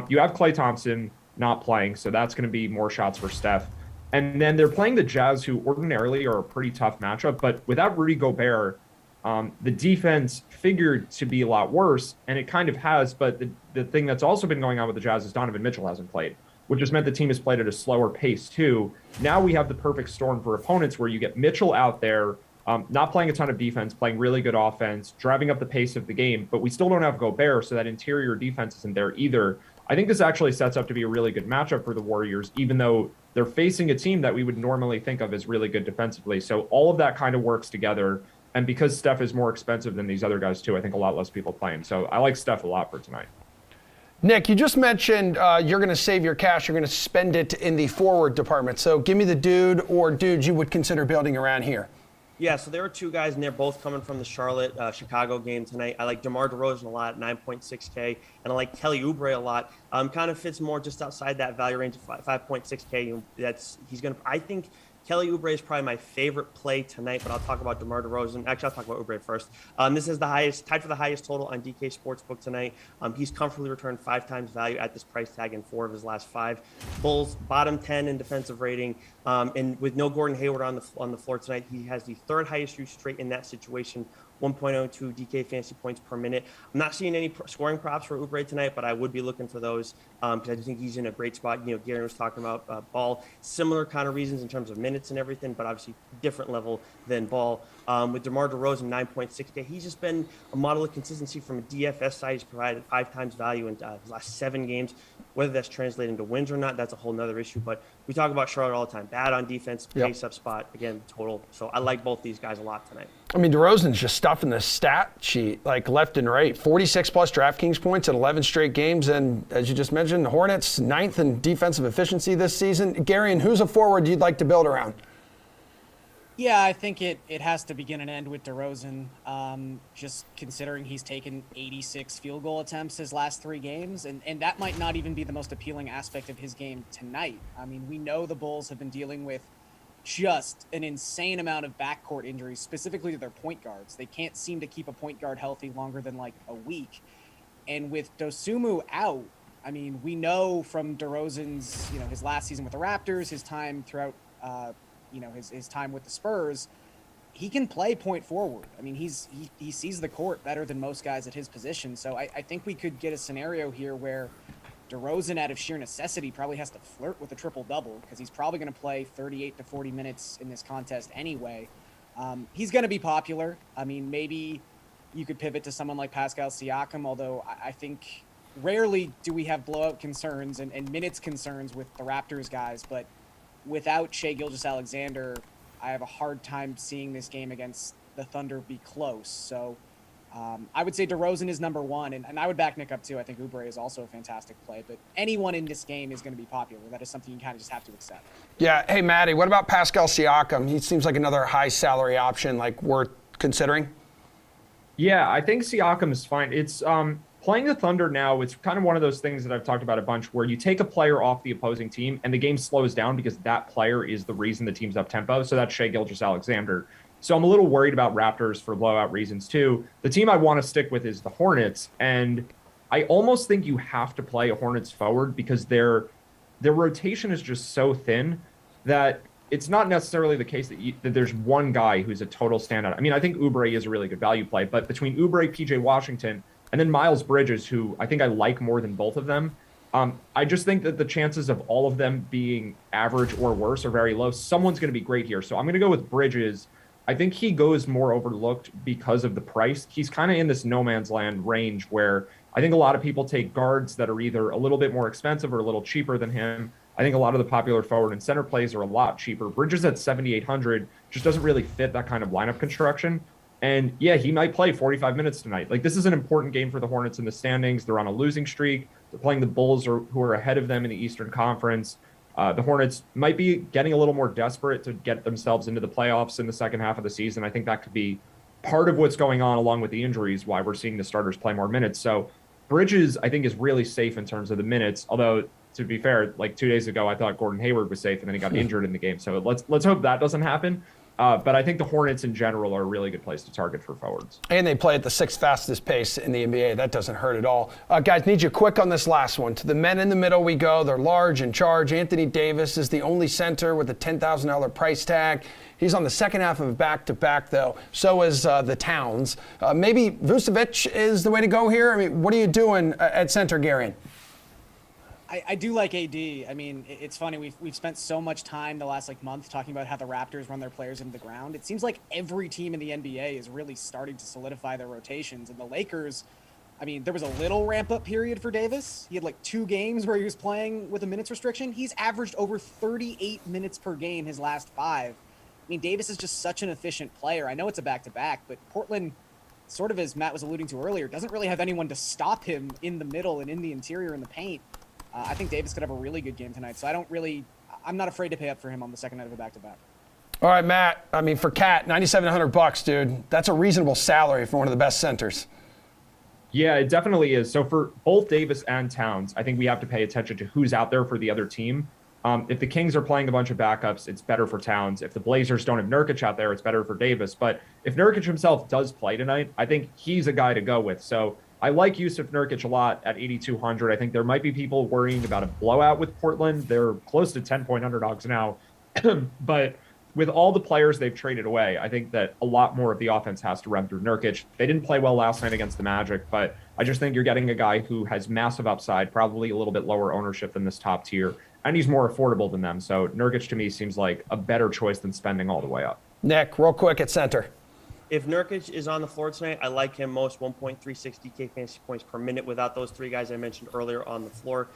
You have Klay Thompson not playing, so that's going to be more shots for Steph. And then they're playing the Jazz, who ordinarily are a pretty tough matchup, but without Rudy Gobert, the defense figured to be a lot worse, and it kind of has. But the thing that's also been going on with the Jazz is Donovan Mitchell hasn't played, which has meant the team has played at a slower pace too. Now we have the perfect storm for opponents where you get Mitchell out there, not playing a ton of defense, playing really good offense, driving up the pace of the game, but we still don't have Gobert, so that interior defense isn't there either. I think this actually sets up to be a really good matchup for the Warriors, even though they're facing a team that we would normally think of as really good defensively. So all of that kind of works together. And because Steph is more expensive than these other guys too, I think a lot less people play him. So I like Steph a lot for tonight. Nick, you just mentioned you're going to save your cash. You're going to spend it in the forward department. So give me the dude or dudes you would consider building around here. Yeah, so there are two guys, and they're both coming from the Charlotte, Chicago game tonight. I like DeMar DeRozan a lot, 9.6K, and I like Kelly Oubre a lot. Kind of fits more just outside that value range of 5.6K. I think Kelly Oubre is probably my favorite play tonight, but I'll talk about DeMar DeRozan. Actually, I'll talk about Oubre first. This is tied for the highest total on DK Sportsbook tonight. He's comfortably returned 5 times value at this price tag in 4 of his last 5. Bulls bottom 10 in defensive rating, and with no Gordon Hayward on the floor tonight, he has the 3rd highest usage rate in that situation. 1.02 DK fantasy points per minute. I'm not seeing any scoring props for Oubre tonight, but I would be looking for those because I do think he's in a great spot. Gary was talking about Ball, similar kind of reasons in terms of minutes and everything, but obviously different level than Ball. With DeMar DeRozan, 9.6K, he's just been a model of consistency from a DFS side. He's provided 5 times value in his last 7 games. Whether that's translated into wins or not, that's a whole nother issue. But we talk about Charlotte all the time. Bad on defense, pace up spot, again, total. So I like both these guys a lot tonight. I mean, DeRozan's just stuffing the stat sheet like left and right. 46 plus DraftKings points in 11 straight games. And as you just mentioned, the Hornets 9th in defensive efficiency this season. Gary, and who's a forward you'd like to build around? Yeah, I think it has to begin and end with DeRozan, just considering he's taken 86 field goal attempts his last 3 games, and that might not even be the most appealing aspect of his game tonight. I mean, we know the Bulls have been dealing with just an insane amount of backcourt injuries, specifically to their point guards. They can't seem to keep a point guard healthy longer than like a week. And with Dosunmu out, I mean, we know from DeRozan's, his last season with the Raptors, his time throughout, his time with the Spurs, he can play point forward. I mean, he sees the court better than most guys at his position. So I think we could get a scenario here where DeRozan, out of sheer necessity, probably has to flirt with a triple-double because he's probably going to play 38 to 40 minutes in this contest anyway. He's going to be popular. I mean, maybe you could pivot to someone like Pascal Ciaco, although I think rarely do we have blowout concerns and minutes concerns with the Raptors guys, but without Shai Gilgeous-Alexander, I have a hard time seeing this game against the Thunder be close. So I would say DeRozan is number one, and I would back Nick up too. I think Oubre is also a fantastic play, but anyone in this game is going to be popular. That is something you kind of just have to accept. Yeah. Hey, Maddie, what about Pascal Ciaco? He seems like another high salary option, like worth considering. Yeah, I think Siakam is fine. It's playing the Thunder now. It's kind of one of those things that I've talked about a bunch, where you take a player off the opposing team and the game slows down because that player is the reason the team's up tempo. So that's Shai Gilgeous-Alexander. So I'm a little worried about Raptors for blowout reasons too. The team I want to stick with is the Hornets, and I almost think you have to play a Hornets forward because their rotation is just so thin that it's not necessarily the case that there's one guy who's a total standout. I mean, I think Oubre is a really good value play, but between Oubre, PJ Washington, and then Miles Bridges, who I think I like more than both of them, I just think that the chances of all of them being average or worse are very low. Someone's going to be great here. So I'm going to go with Bridges. I think he goes more overlooked because of the price. He's kind of in this no man's land range where I think a lot of people take guards that are either a little bit more expensive or a little cheaper than him. I think a lot of the popular forward and center plays are a lot cheaper. Bridges at 7,800 just doesn't really fit that kind of lineup construction. And yeah, he might play 45 minutes tonight. Like, this is an important game for the Hornets in the standings. They're on a losing streak. They're playing the Bulls, who are ahead of them in the Eastern Conference. The Hornets might be getting a little more desperate to get themselves into the playoffs in the second half of the season. I think that could be part of what's going on, along with the injuries, why we're seeing the starters play more minutes. So Bridges, I think, is really safe in terms of the minutes, although, to be fair, like 2 days ago, I thought Gordon Hayward was safe, and then he got injured in the game. So let's hope that doesn't happen. But I think the Hornets in general are a really good place to target for forwards. And they play at the sixth fastest pace in the NBA. That doesn't hurt at all. Guys, need you quick on this last one. To the men in the middle we go. They're large in charge. Anthony Davis is the only center with a $10,000 price tag. He's on the second half of a back-to-back, though. So is the Towns. Maybe Vucevic is the way to go here? I mean, what are you doing at center, Garion? I do like AD. I mean, it's funny. We've spent so much time the last month talking about how the Raptors run their players into the ground. It seems like every team in the NBA is really starting to solidify their rotations. And the Lakers, I mean, there was a little ramp-up period for Davis. He had 2 games where he was playing with a minutes restriction. He's averaged over 38 minutes per game his last 5. I mean, Davis is just such an efficient player. I know it's a back-to-back, but Portland, sort of as Matt was alluding to earlier, doesn't really have anyone to stop him in the middle and in the interior in the paint. I think Davis could have a really good game tonight, so I'm not afraid to pay up for him on the second night of a back-to-back. All right, Matt. I mean, for Cat, $9,700, dude. That's a reasonable salary for one of the best centers. Yeah, it definitely is. So for both Davis and Towns, I think we have to pay attention to who's out there for the other team. If the Kings are playing a bunch of backups, it's better for Towns. If the Blazers don't have Nurkic out there, it's better for Davis. But if Nurkic himself does play tonight, I think he's a guy to go with. So I like Jusuf Nurkic a lot at 8,200. I think there might be people worrying about a blowout with Portland. They're close to 10-point underdogs now. But with all the players they've traded away, I think that a lot more of the offense has to run through Nurkic. They didn't play well last night against the Magic, but I just think you're getting a guy who has massive upside, probably a little bit lower ownership than this top tier, and he's more affordable than them. So Nurkic to me seems like a better choice than spending all the way up. Nick, real quick at center. If Nurkic is on the floor tonight, I like him most, 1.360K fantasy points per minute without those 3 guys I mentioned earlier on the floor.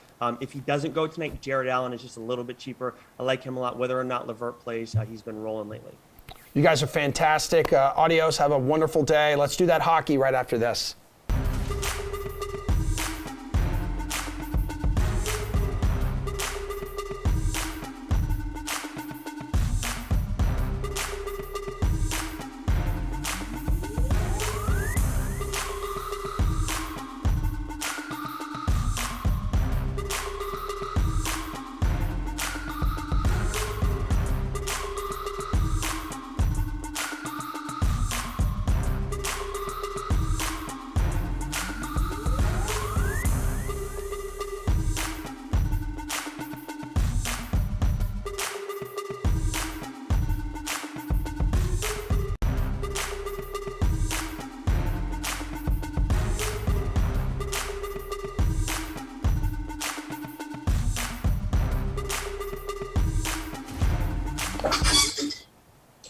If he doesn't go tonight, Jared Allen is just a little bit cheaper. I like him a lot. Whether or not LeVert plays, he's been rolling lately. You guys are fantastic. Adios. Have a wonderful day. Let's do that hockey right after this.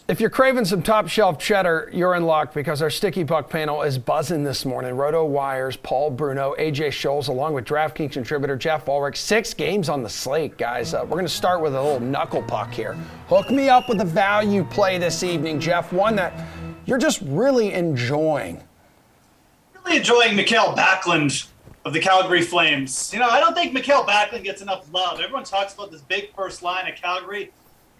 If you're craving some top shelf cheddar, you're in luck because our Sticky Puck panel is buzzing this morning. Roto Wires, Paul Bruno, AJ Scholes, along with DraftKings contributor Jeff Ulrich. 6 games on the slate, guys. We're going to start with a little knuckle puck here. Hook me up with a value play this evening, Jeff. One that you're just really enjoying. Really enjoying Mikael Backlund of the Calgary Flames. You know, I don't think Mikael Backlund gets enough love. Everyone talks about this big first line of Calgary.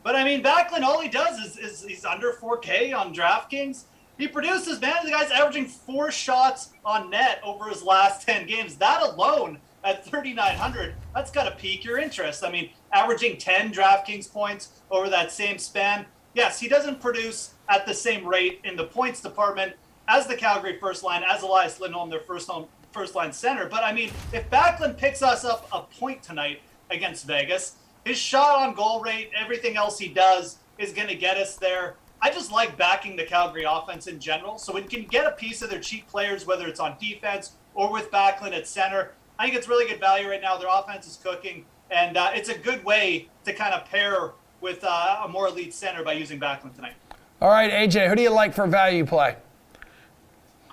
But, I mean, Backlund, all he does is he's under 4K on DraftKings. He produces, man. The guy's averaging 4 shots on net over his last 10 games. That alone at 3,900, that's got to pique your interest. I mean, averaging 10 DraftKings points over that same span. Yes, he doesn't produce at the same rate in the points department as the Calgary first line, as Elias Lindholm, their first line center. But, I mean, if Backlund picks us up a point tonight against Vegas, his shot on goal rate, everything else he does is going to get us there. I just like backing the Calgary offense in general. So when you can get a piece of their cheap players, whether it's on defense or with Backlund at center, I think it's really good value right now. Their offense is cooking, and it's a good way to kind of pair with a more elite center by using Backlund tonight. All right, AJ, who do you like for value play?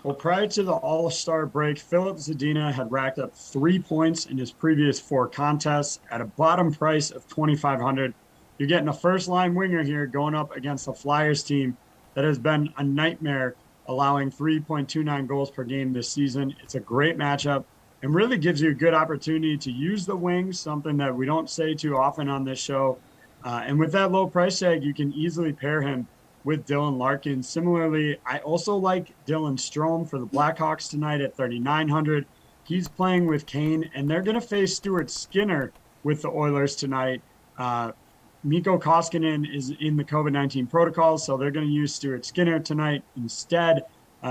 Well, prior to the All-Star break, Phillip Zadina had racked up 3 points in his previous 4 contests at a bottom price of $2,500. You're getting a first-line winger here going up against a Flyers team that has been a nightmare, allowing 3.29 goals per game this season. It's a great matchup and really gives you a good opportunity to use the wings, something that we don't say too often on this show. And with that low price tag, you can easily pair him with Dylan Larkin. Similarly, I also like Dylan Strome for the Blackhawks tonight at 3,900. He's playing with Kane, and they're going to face Stuart Skinner with the Oilers tonight. Mikko Koskinen is in the COVID-19 protocol, so they're going to use Stuart Skinner tonight instead.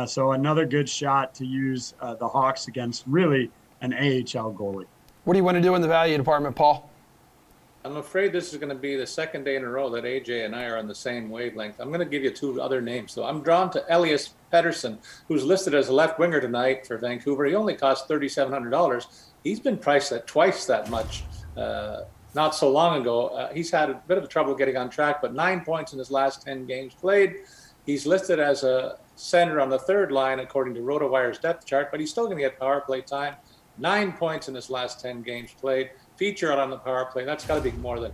So another good shot to use the Hawks against really an AHL goalie. What do you want to do in the value department, Paul? I'm afraid this is going to be the second day in a row that AJ and I are on the same wavelength. I'm going to give you 2 other names, though. I'm drawn to Elias Pedersen, who's listed as a left winger tonight for Vancouver. He only costs $3,700. He's been priced at twice that much not so long ago. He's had a bit of trouble getting on track, but 9 points in his last 10 games played. He's listed as a center on the third line, according to RotoWire's depth chart, but he's still going to get power play time. 9 points in his last 10 games played. Feature on the power play. That's got to be more than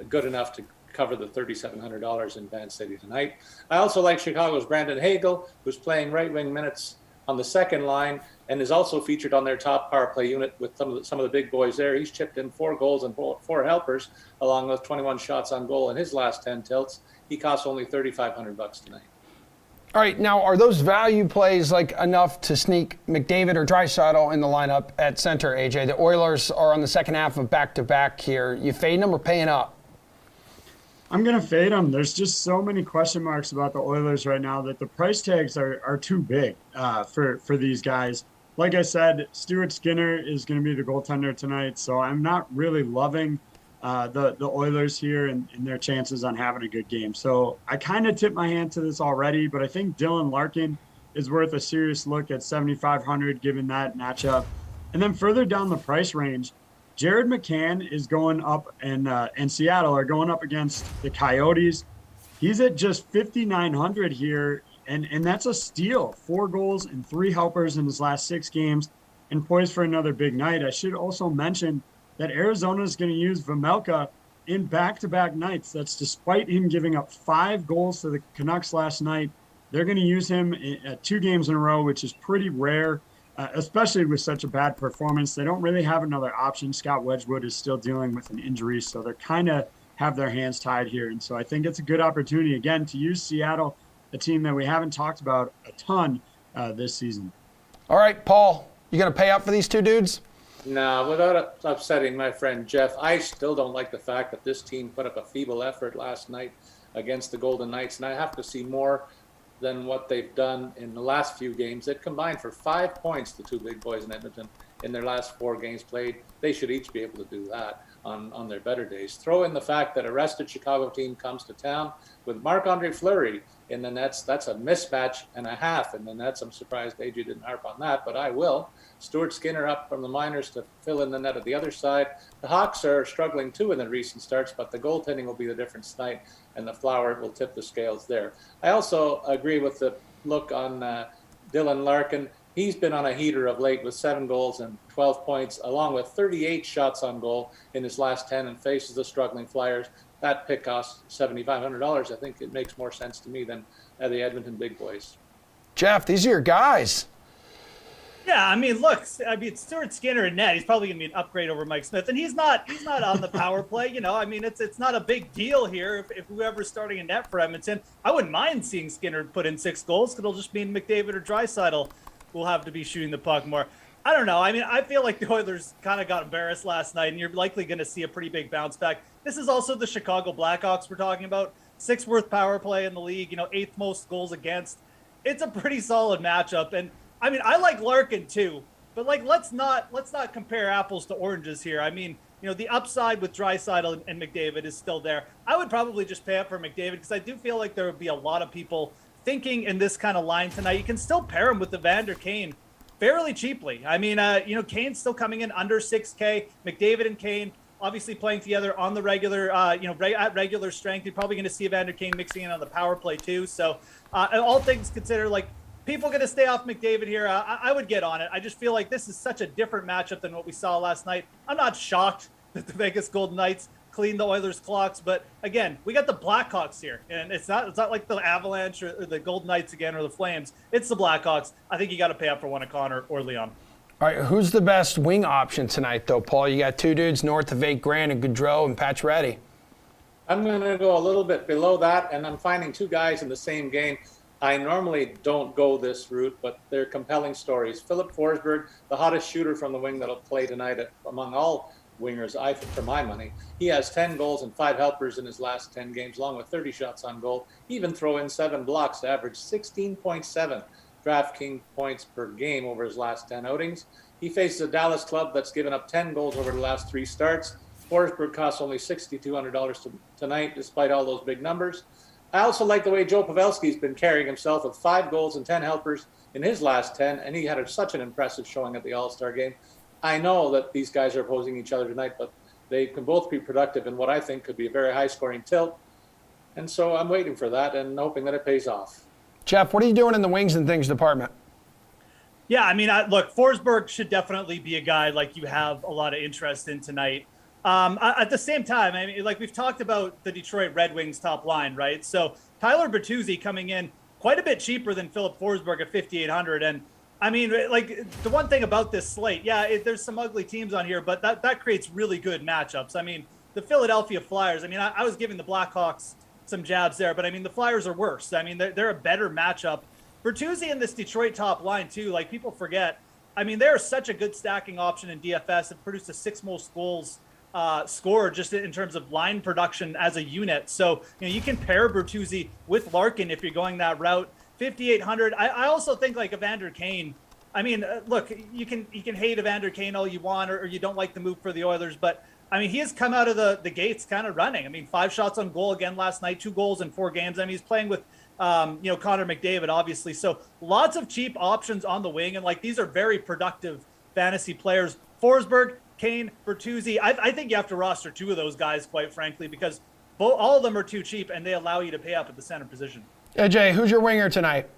good enough to cover the $3,700 in Van City tonight. I also like Chicago's Brandon Hagel, who's playing right wing minutes on the second line and is also featured on their top power play unit with some of the big boys there. He's chipped in 4 goals and 4 helpers, along with 21 shots on goal in his last 10 tilts. He costs only $3,500 tonight. All right, now are those value plays like enough to sneak McDavid or Draisaitl in the lineup at center, AJ? The Oilers are on the second half of back-to-back here. You fading them or paying up? I'm going to fade them. There's just so many question marks about the Oilers right now that the price tags are too big for these guys. Like I said, Stuart Skinner is going to be the goaltender tonight, so I'm not really loving the Oilers here and their chances on having a good game. So I kind of tipped my hand to this already, but I think Dylan Larkin is worth a serious look at 7,500 given that matchup. And then further down the price range, Jared McCann is going up, and Seattle are going up against the Coyotes. He's at just 5,900 here, and that's a steal. 4 goals and 3 helpers in his last 6 games and poised for another big night. I should also mention that Arizona is going to use Vejmelka in back-to-back nights. That's despite him giving up 5 goals to the Canucks last night. They're going to use him at 2 games in a row, which is pretty rare, especially with such a bad performance. They don't really have another option. Scott Wedgwood is still dealing with an injury, so they're kind of have their hands tied here. And so I think it's a good opportunity, again, to use Seattle, a team that we haven't talked about a ton this season. All right, Paul, you going to pay up for these 2 dudes? No, without upsetting my friend Jeff, I still don't like the fact that this team put up a feeble effort last night against the Golden Knights, and I have to see more than what they've done in the last few games. It combined for 5 points, the 2 big boys in Edmonton, in their last 4 games played. They should each be able to do that on their better days. Throw in the fact that a rested Chicago team comes to town with Marc-Andre Fleury in the nets. That's a mismatch and a half in the nets. I'm surprised AJ didn't harp on that, but I will. Stuart Skinner up from the minors to fill in the net at the other side. The Hawks are struggling too in the recent starts, but the goaltending will be the difference tonight, and the Flower will tip the scales there. I also agree with the look on Dylan Larkin. He's been on a heater of late with 7 goals and 12 points, along with 38 shots on goal in his last 10, and faces the struggling Flyers. That pick costs $7,500. I think it makes more sense to me than the Edmonton Big Boys. Jeff, these are your guys. Yeah, I mean, look, Stuart Skinner in net, he's probably going to be an upgrade over Mike Smith, and he's not on the power play. You know, I mean, it's not a big deal here if whoever's starting a net for Edmonton. I wouldn't mind seeing Skinner put in 6 goals, because it'll just mean McDavid or Draisaitl will have to be shooting the puck more. I don't know. I mean, I feel like the Oilers kind of got embarrassed last night, and you're likely going to see a pretty big bounce back. This is also the Chicago Blackhawks we're talking about. 6th worst power play in the league, 8th most goals against. It's a pretty solid matchup. And I mean, I like Larkin too, but let's not compare apples to oranges here. I mean, the upside with Draisaitl and McDavid is still there. I would probably just pay up for McDavid, because I do feel like there would be a lot of people thinking in this kind of line tonight. You can still pair him with Evander Kane fairly cheaply. I mean, Kane's still coming in under $6K. McDavid and Kane obviously playing together on the regular, at regular strength. You're probably going to see Evander Kane mixing in on the power play too. So all things considered, people going to stay off McDavid here. I would get on it. I just feel like this is such a different matchup than what we saw last night. I'm not shocked that the Vegas Golden Knights clean the Oilers' clocks, but again, we got the Blackhawks here, and it's not like the Avalanche or the Golden Knights again or the Flames. It's the Blackhawks. I think you got to pay up for one of Connor or Leon. All right, who's the best wing option tonight, though, Paul? You got 2 dudes north of $8,000 and Gaudreau and Pacioretty. I'm going to go a little bit below that, and I'm finding 2 guys in the same game. I normally don't go this route, but they're compelling stories. Phillip Forsberg, the hottest shooter from the wing that'll play tonight among all wingers, I think, for my money. He has 10 goals and 5 helpers in his last 10 games, along with 30 shots on goal. Even throw in 7 blocks to average 16.7 DraftKings points per game over his last 10 outings. He faces a Dallas club that's given up 10 goals over the last 3 starts. Forsberg costs only $6,200 tonight, despite all those big numbers. I also like the way Joe Pavelski's been carrying himself with 5 goals and 10 helpers in his last 10, and he had such an impressive showing at the All-Star game. I know that these guys are opposing each other tonight, but they can both be productive in what I think could be a very high-scoring tilt. And so I'm waiting for that and hoping that it pays off. Jeff, what are you doing in the wings and things department? Yeah, I mean, look, Forsberg should definitely be a guy like you have a lot of interest in tonight. At the same time, I mean, we've talked about the Detroit Red Wings top line, right? So Tyler Bertuzzi coming in quite a bit cheaper than Phillip Forsberg at $5,800. And I mean, the one thing about this slate, there's some ugly teams on here, but that creates really good matchups. I mean, the Philadelphia Flyers, I mean, I was giving the Blackhawks some jabs there, but I mean, the Flyers are worse. I mean, they're a better matchup. Bertuzzi in this Detroit top line too, people forget, I mean, they're such a good stacking option in DFS. It produced the 6th most goals scored just in terms of line production as a unit. So, you can pair Bertuzzi with Larkin if you're going that route. $5,800. I also think Evander Kane. I mean, look, you can hate Evander Kane all you want, or you don't like the move for the Oilers, but I mean, he has come out of the gates kind of running. I mean, 5 shots on goal again last night, 2 goals in 4 games. I mean, he's playing with Connor McDavid, obviously. So lots of cheap options on the wing, and these are very productive fantasy players. Forsberg, Kane, Bertuzzi. I think you have to roster 2 of those guys, quite frankly, because all of them are too cheap, and they allow you to pay up at the center position. AJ, who's your winger tonight?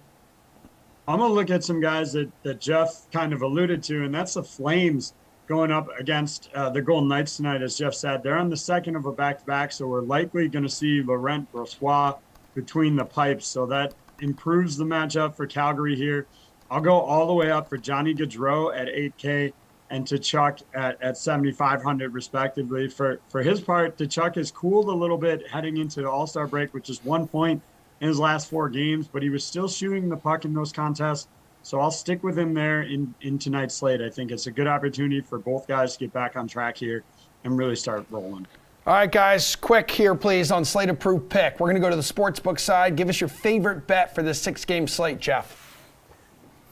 I'm going to look at some guys that Jeff kind of alluded to, and that's the Flames going up against the Golden Knights tonight, as Jeff said. They're on the second of a back-to-back, so we're likely going to see Laurent Brossoit between the pipes, so that improves the matchup for Calgary here. I'll go all the way up for Johnny Gaudreau at $8K and Tkachuk at 7,500 respectively. For his part, Tkachuk has cooled a little bit heading into the All-Star break, which is 1 point in his last 4 games, but he was still shooting the puck in those contests. So I'll stick with him there in tonight's slate. I think it's a good opportunity for both guys to get back on track here and really start rolling. All right, guys, quick here, please, on Slate Approved Pick. We're going to go to the sportsbook side. Give us your favorite bet for this 6-game slate, Jeff.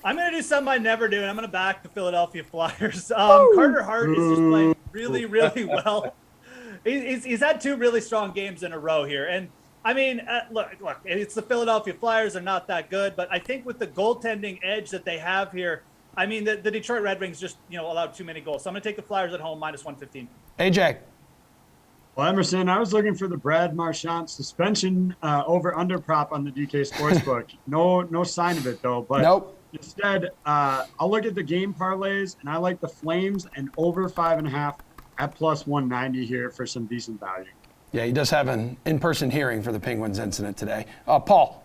I'm going to do something I never do, and I'm going to back the Philadelphia Flyers. Carter Hart is just playing really, really well. He's had 2 really strong games in a row here. And, I mean, look, it's the Philadelphia Flyers. They're not that good. But I think with the goaltending edge that they have here, I mean, the Detroit Red Wings just, allowed too many goals. So I'm going to take the Flyers at home, -115. AJ. Well, Emerson, I was looking for the Brad Marchand suspension over-under prop on the DK Sportsbook. No sign of it, though. But nope. Instead, I'll look at the game parlays, and I like the Flames and over 5.5 at +190 here for some decent value. Yeah, he does have an in-person hearing for the Penguins incident today. Paul.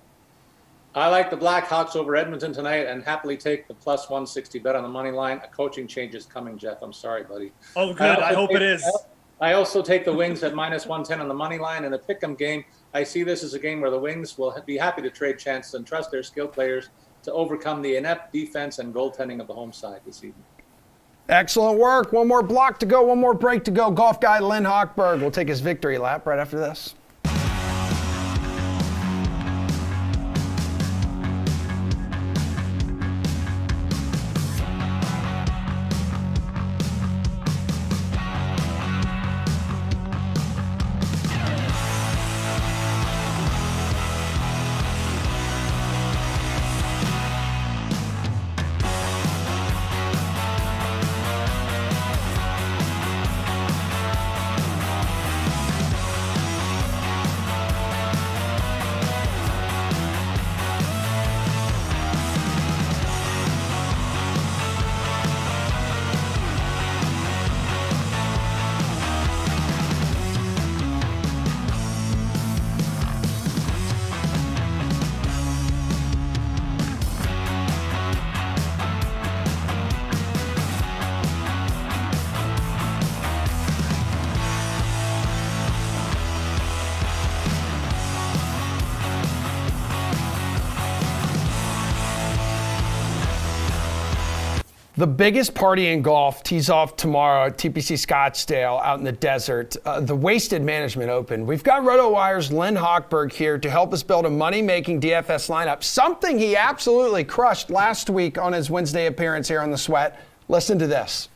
I like the Blackhawks over Edmonton tonight and happily take the +160 bet on the money line. A coaching change is coming, Jeff. I'm sorry, buddy. Oh, good. I hope it is. I also take the Wings at -110 on the money line. In the pick'em game, I see this as a game where the Wings will be happy to trade chances and trust their skilled players to overcome the inept defense and goaltending of the home side this evening. Excellent work. One more block to go, one more break to go. Golf guy Lynn Hochberg will take his victory lap right after this. The biggest party in golf tees off tomorrow at TPC Scottsdale out in the desert, the Wasted Management Open. We've got RotoWire's Lynn Hochberg here to help us build a money-making DFS lineup, something he absolutely crushed last week on his Wednesday appearance here on The Sweat. Listen to this.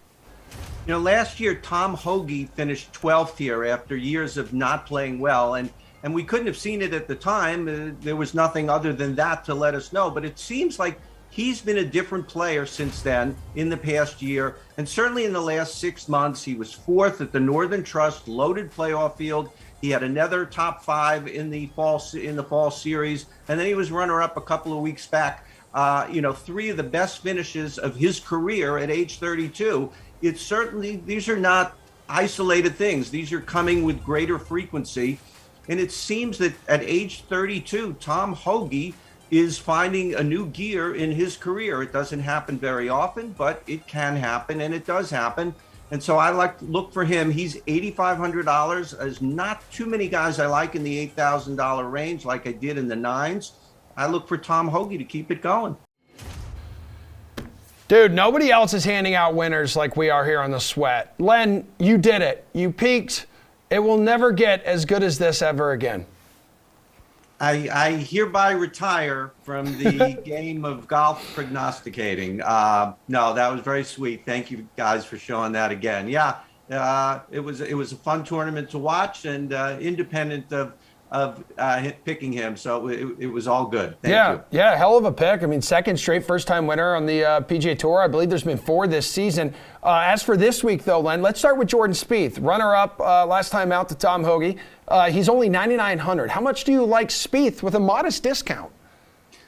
Last year, Tom Hoagie finished 12th here after years of not playing well, and we couldn't have seen it at the time. There was nothing other than that to let us know, but it seems like he's been a different player since then in the past year, and certainly in the last 6 months. He was 4th at the Northern Trust loaded playoff field. He had another top 5 in the fall series, and then he was runner-up a couple of weeks back. 3 of the best finishes of his career at age 32. It's certainly, these are not isolated things. These are coming with greater frequency, and it seems that at age 32, Tom Hoagie is finding a new gear in his career. It doesn't happen very often, but it can happen, and it does happen. And so I like to look for him. He's $8,500. There's not too many guys I like in the $8,000 range like I did in the 9s. I look for Tom Hoagie to keep it going. Dude, nobody else is handing out winners like we are here on The Sweat. Len, you did it. You peaked. It will never get as good as this ever again. I hereby retire from the game of golf prognosticating. No, that was very sweet. Thank you guys for showing that again. Yeah, it was a fun tournament to watch, and independent of picking him, so it was all good. Thank you. Yeah, hell of a pick. I mean, second straight first-time winner on the PGA Tour. I believe there's been 4 this season. As for this week, though, Len, let's start with Jordan Spieth, runner-up last time out to Tom Hoagie. He's only $9,900. How much do you like Spieth with a modest discount?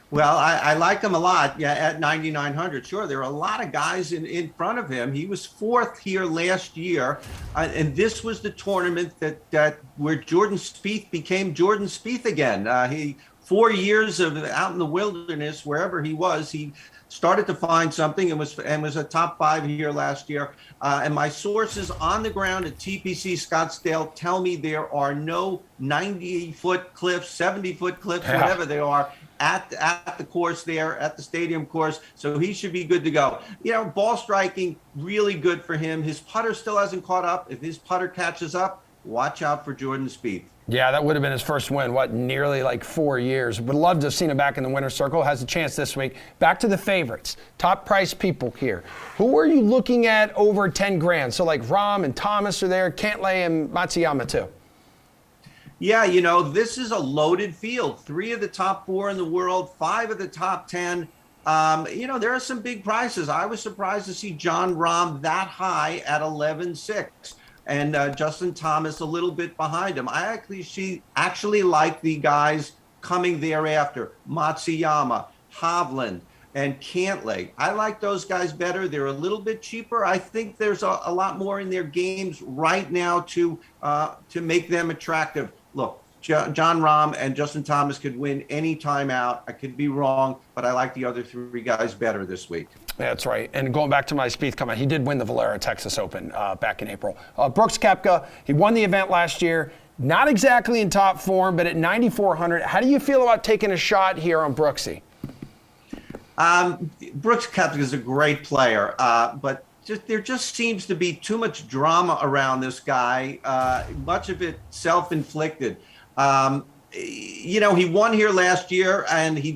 Well, I like him a lot. Yeah, at 9,900. Sure, there are a lot of guys in front of him. He was 4th here last year, and this was the tournament that where Jordan Spieth became Jordan Spieth again. He 4 years of out in the wilderness, wherever he was, he started to find something and was a top 5 here last year. And my sources on the ground at TPC Scottsdale tell me there are no 90-foot cliffs, 70-foot cliffs, whatever they are, at the course there, at the stadium course. So he should be good to go. Ball striking, really good for him. His putter still hasn't caught up. If his putter catches up, watch out for Jordan Spieth. Yeah, that would have been his first win, nearly like 4 years. Would love to have seen him back in the winner's circle. Has a chance this week. Back to the favorites. Top price people here. Who are you looking at over 10 grand? So like Rahm and Thomas are there, Cantlay and Matsuyama too. Yeah, this is a loaded field. 3 of the top 4 in the world, 5 of the top 10. There are some big prices. I was surprised to see Jon Rahm that high at 11.6. And Justin Thomas a little bit behind him. I actually like the guys coming thereafter. Matsuyama, Hovland, and Cantlay. I like those guys better. They're a little bit cheaper. I think there's a lot more in their games right now to make them attractive. Look, Jon Rahm and Justin Thomas could win any time out. I could be wrong, but I like the other 3 guys better this week. Yeah, that's right. And going back to my Spieth comment, he did win the Valero Texas Open back in April. Brooks Koepka, he won the event last year. Not exactly in top form, but at 9,400. How do you feel about taking a shot here on Brooksy? Brooks Koepka is a great player, but there just seems to be too much drama around this guy. Much of it self-inflicted. He won here last year, and he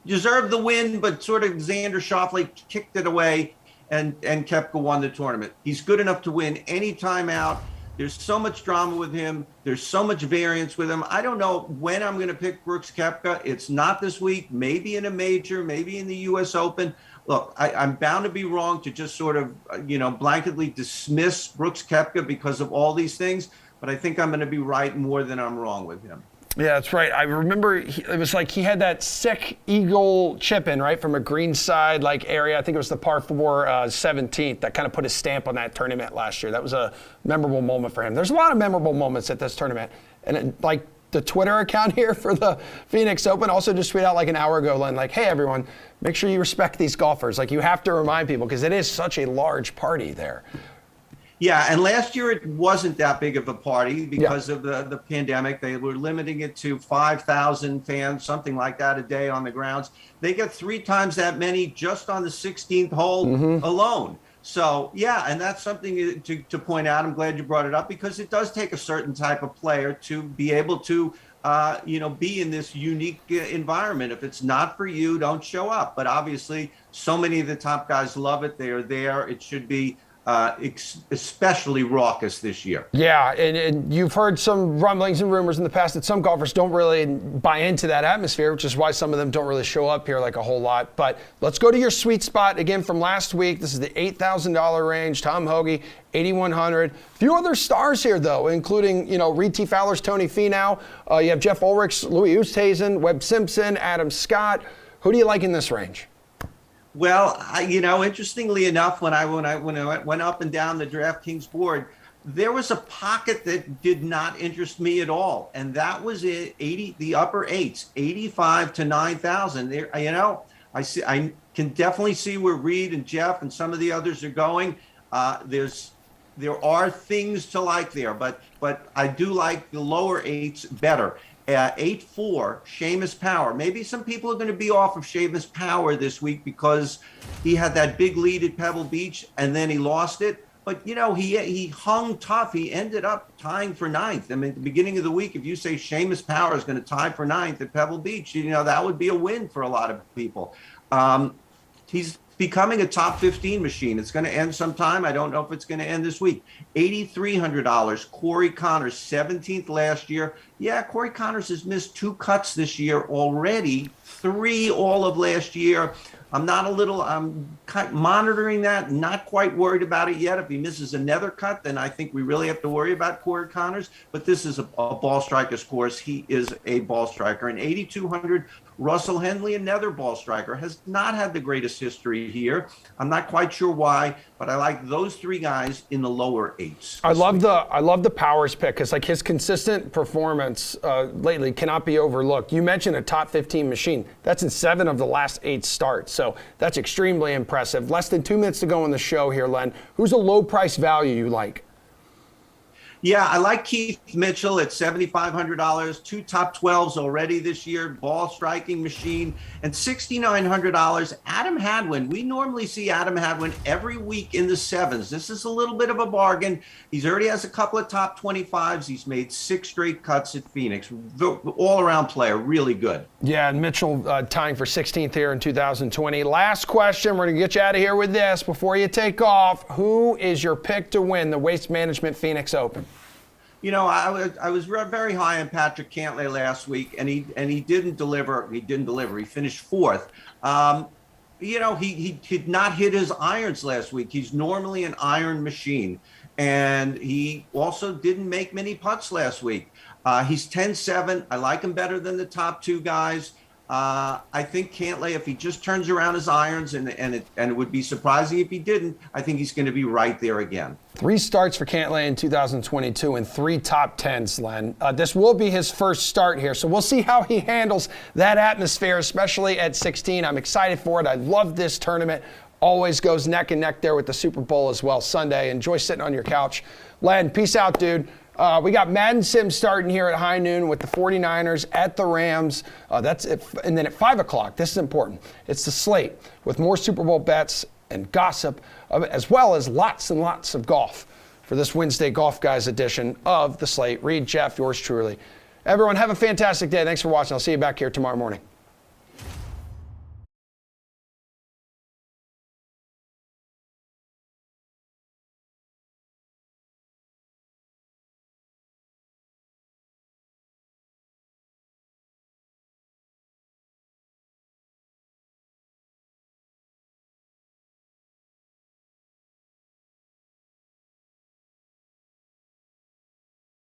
deserved the win, but sort of Xander Schauffele kicked it away, and Koepka won the tournament. He's good enough to win any time out. There's so much drama with him. There's so much variance with him. I don't know when I'm going to pick Brooks Koepka. It's not this week, maybe in a major, maybe in the U.S. Open. Look, I'm bound to be wrong to just sort of, blanketly dismiss Brooks Koepka because of all these things, but I think I'm going to be right more than I'm wrong with him. Yeah, that's right. I remember it was like he had that sick eagle chip in, right, from a greenside area. I think it was the par 4 17th that kind of put his stamp on that tournament last year. That was a memorable moment for him. There's a lot of memorable moments at this tournament. And the Twitter account here for the Phoenix Open also just tweeted out an hour ago, Len, hey, everyone, make sure you respect these golfers. You have to remind people because it is such a large party there. Yeah, and last year it wasn't that big of a party because of the pandemic. They were limiting it to 5,000 fans, something like that, a day on the grounds. They get 3 times that many just on the 16th hole alone. So, yeah, and that's something to point out. I'm glad you brought it up because it does take a certain type of player to be able to, be in this unique environment. If it's not for you, don't show up. But obviously, so many of the top guys love it. They are there. It should be especially raucous this year. Yeah, and you've heard some rumblings and rumors in the past that some golfers don't really buy into that atmosphere, which is why some of them don't really show up here a whole lot. But let's go to your sweet spot again from last week. This is the $8,000 range. Tom Hoge, 8,100. A few other stars here, though, including, Reed T. Fowler's Tony Finau. You have Jeff Ulrich's Louis Oosthuizen, Webb Simpson, Adam Scott. Who do you like in this range? Well, interestingly enough, when I went up and down the DraftKings board, there was a pocket that did not interest me at all, and that was the upper 8s, 85 to 9,000. There, I can definitely see where Reed and Jeff and some of the others are going. There are things to like there, but I do like the lower 8s better. 8-4, Seamus Power. Maybe some people are going to be off of Seamus Power this week because he had that big lead at Pebble Beach and then he lost it. But, he hung tough. He ended up tying for 9th. I mean, at the beginning of the week, if you say Seamus Power is going to tie for 9th at Pebble Beach, that would be a win for a lot of people. He's becoming a top 15 machine. It's going to end sometime. I don't know if it's going to end this week. $8,300. Corey Connors, 17th last year. Yeah, Corey Connors has missed 2 cuts this year already, 3 all of last year. I'm monitoring that, not quite worried about it yet. If he misses another cut, then I think we really have to worry about Corey Connors. But this is a ball striker's course. He is a ball striker. And 8,200, Russell Henley, another ball striker, has not had the greatest history here. I'm not quite sure why, but I like those 3 guys in the lower 8s. I love the Powers pick because his consistent performance lately cannot be overlooked. You mentioned a top 15 machine. That's in 7 of the last 8 starts, so that's extremely impressive. Less than 2 minutes to go in the show here, Len. Who's a low price value you like? Yeah, I like Keith Mitchell at $7,500. 2 top 12s already this year. Ball striking machine. And $6,900. Adam Hadwin. We normally see Adam Hadwin every week in the 7s. This is a little bit of a bargain. He's already has a couple of top 25s. He's made 6 straight cuts at Phoenix. All-around player, really good. Yeah, and Mitchell tying for 16th here in 2020. Last question. We're going to get you out of here with this before you take off. Who is your pick to win the Waste Management Phoenix Open? You know, I was very high on Patrick Cantlay last week, and he didn't deliver. He didn't deliver. He finished 4th. You know, he did not hit his irons last week. He's normally an iron machine, and he also didn't make many putts last week. He's 10-7. I like him better than the top 2 guys. I think Cantlay, if he just turns around his irons, and it would be surprising if he didn't, I think he's going to be right there again. 3 starts for Cantlay in 2022 and 3 top 10s, Len. This will be his first start here, so we'll see how he handles that atmosphere, especially at 16. I'm excited for it. I love this tournament. Always goes neck and neck there with the Super Bowl as well Sunday. Enjoy sitting on your couch. Len, peace out, dude. We got Madden Sim starting here at high noon with the 49ers at the Rams. That's it. And then at 5 o'clock, this is important, it's the slate with more Super Bowl bets and gossip, as well as lots and lots of golf for this Wednesday Golf Guys edition of the slate. Reed, Jeff, yours truly. Everyone, have a fantastic day. Thanks for watching. I'll see you back here tomorrow morning.